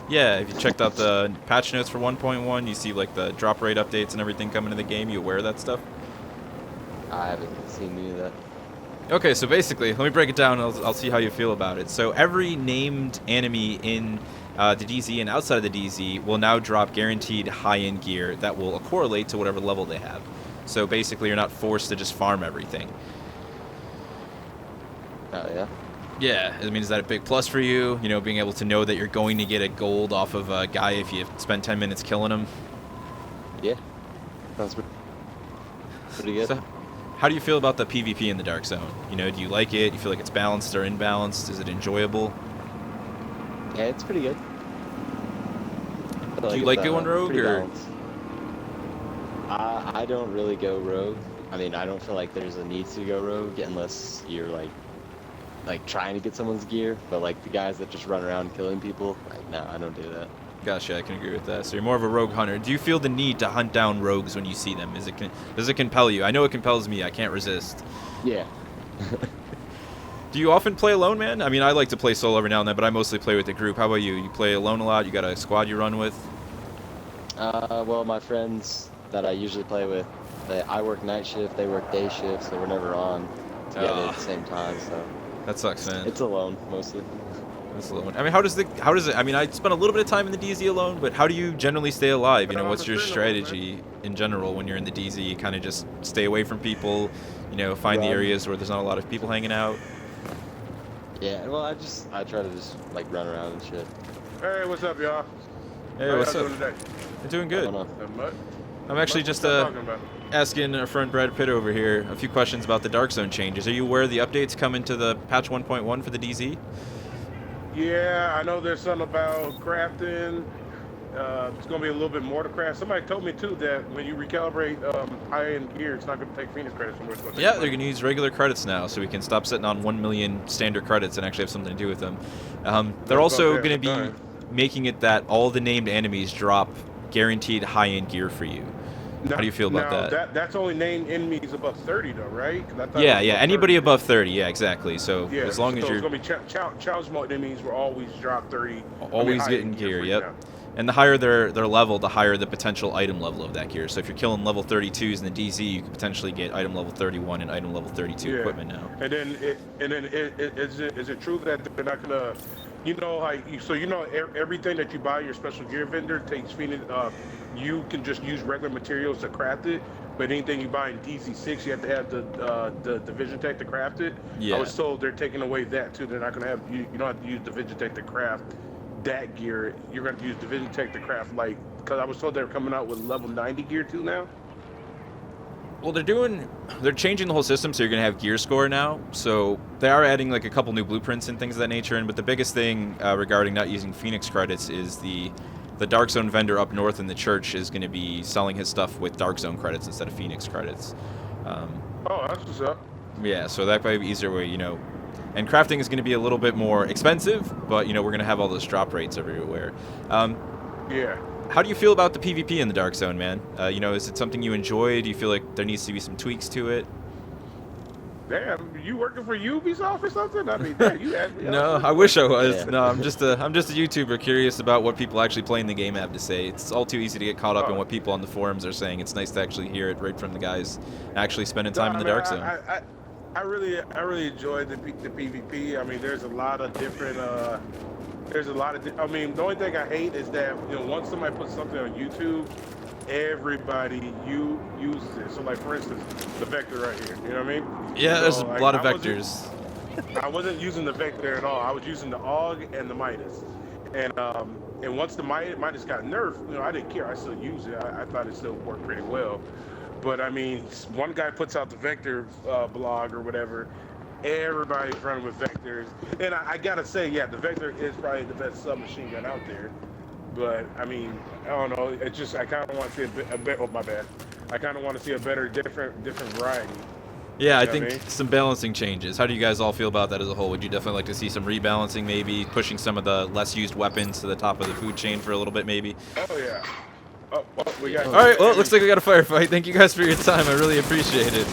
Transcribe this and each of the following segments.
Yeah, if you checked out the patch notes for 1.1, you see like the drop rate updates and everything coming to the game. You aware of that stuff? I haven't seen any of that. Okay, so basically, let me break it down and I'll see how you feel about it. So every named enemy in the DZ and outside of the DZ will now drop guaranteed high-end gear that will correlate to whatever level they have. So basically, you're not forced to just farm everything. Oh, yeah? Yeah, I mean, is that a big plus for you? You know, being able to know that you're going to get a gold off of a guy if you spend 10 minutes killing him? Yeah. Sounds pretty good. So, how do you feel about the PvP in the Darkzone? You know, do you like it? Do you feel like it's balanced or imbalanced? Is it enjoyable? Yeah, it's pretty good. Do you like going rogue or? I don't really go rogue. I mean, I don't feel like there's a need to go rogue unless you're like trying to get someone's gear. But like the guys that just run around killing people, like, no, I don't do that. Gotcha, I can agree with that. So you're more of a rogue hunter. Do you feel the need to hunt down rogues when you see them? Does it compel you? I know it compels me. I can't resist. Yeah. Do you often play alone, man? I mean, I like to play solo every now and then, but I mostly play with a group. How about you? You play alone a lot? You got a squad you run with? Well, my friends that I usually play with, I work night shift, they work day shift, so we're never on together at the same time. So that sucks, man. It's alone mostly. It's alone. I mean, how does it? I mean, I spent a little bit of time in the DZ alone, but how do you generally stay alive? You know, what's your strategy in general when you're in the DZ? You kind of just stay away from people, you know, find the areas where there's not a lot of people hanging out. Yeah, well, I try to just like run around and shit. Hey, what's up, y'all? Hey, what's up? I'm doing good. I'm actually just asking our friend Brad Pitt over here a few questions about the Darkzone changes. Are you aware the updates come into the patch 1.1 for the DZ? Yeah, I know there's something about crafting. It's going to be a little bit more to craft. Somebody told me, too, that when you recalibrate high-end gear, it's not going to take Phoenix credits anymore. Yeah, they're going to use regular credits now, so we can stop sitting on 1 million standard credits and actually have something to do with them. They're also going to be making it that all the named enemies drop guaranteed high-end gear for you. How do you feel about that? That's only named enemies above 30, though, right? Yeah, anybody above 30, yeah, exactly. So yeah, as long as you're... it's going to be challenge mode enemies will always drop 30. Always getting gear, yep. And the higher their level, the higher the potential item level of that gear. So if you're killing level 32s in the DZ, you could potentially get item level 31 and item level 32 equipment now. And then, is it true that they're not gonna, you know, everything that you buy your special gear vendor takes Phoenix. You can just use regular materials to craft it, but anything you buy in DC6, you have to have the Division Tech to craft it. Yeah. I was told they're taking away that too. They're not gonna have you don't have to use Division Tech to craft that gear. You're going to use Division Tech to craft, because I was told they were coming out with level 90 gear too now. Well, they're changing the whole system, so you're going to have gear score now. So they are adding like a couple new blueprints and things of that nature. But the biggest thing regarding not using Phoenix credits is the Darkzone vendor up north in the church is going to be selling his stuff with Darkzone credits instead of Phoenix credits. Oh, that's what's up. Yeah, so that might be easier way, you know. And crafting is going to be a little bit more expensive, but, you know, we're going to have all those drop rates everywhere. Yeah. How do you feel about the PvP in the Darkzone, man? You know, is it something you enjoy? Do you feel like there needs to be some tweaks to it? Damn, you working for Ubisoft or something? I mean, damn, you had me. No, I wish I was. Yeah. No, I'm just a YouTuber curious about what people actually playing the game have to say. It's all too easy to get caught up in what people on the forums are saying. It's nice to actually hear it right from the guys actually spending time in the Darkzone. I really enjoyed the PvP. I mean, there's a lot of different. I mean, the only thing I hate is that, you know, once somebody puts something on YouTube, everybody uses it. So, like, for instance, the vector right here. You know what I mean? Yeah, so, there's a lot of vectors. I wasn't using the vector at all. I was using the AUG and the Midas. And once the Midas got nerfed, you know, I didn't care. I still used it. I thought it still worked pretty well. But I mean, one guy puts out the vector blog or whatever, everybody's running with vectors. And I gotta say, yeah, the vector is probably the best submachine gun out there. But I mean, I don't know. It's just I kind of want to see a bit. Oh, my bad. I kind of want to see a better, different variety. Yeah, I think some balancing changes. How do you guys all feel about that as a whole? Would you definitely like to see some rebalancing, maybe pushing some of the less used weapons to the top of the food chain for a little bit, maybe? Oh yeah. Oh, we got. All right. Well, it looks like we got a firefight. Thank you guys for your time. I really appreciate it.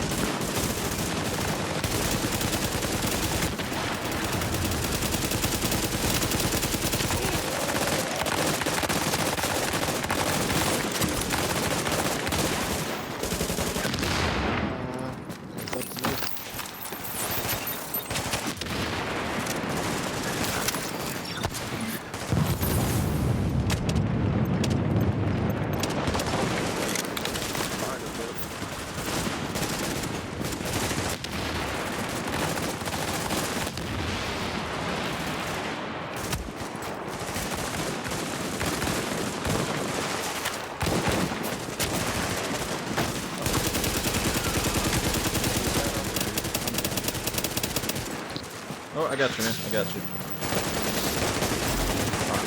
Oh, I got you, man. I got you.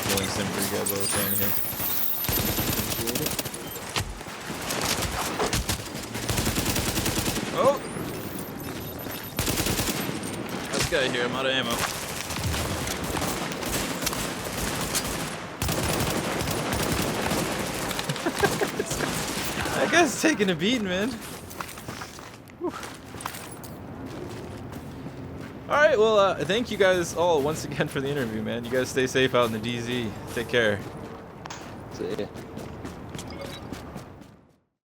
Killing sim for you guys while we're standing here. Appreciate it. Oh! This guy here, I'm out of ammo. That guy's taking a beating, man. Whew. Alright, well, thank you guys all once again for the interview, man. You guys stay safe out in the DZ. Take care. See ya.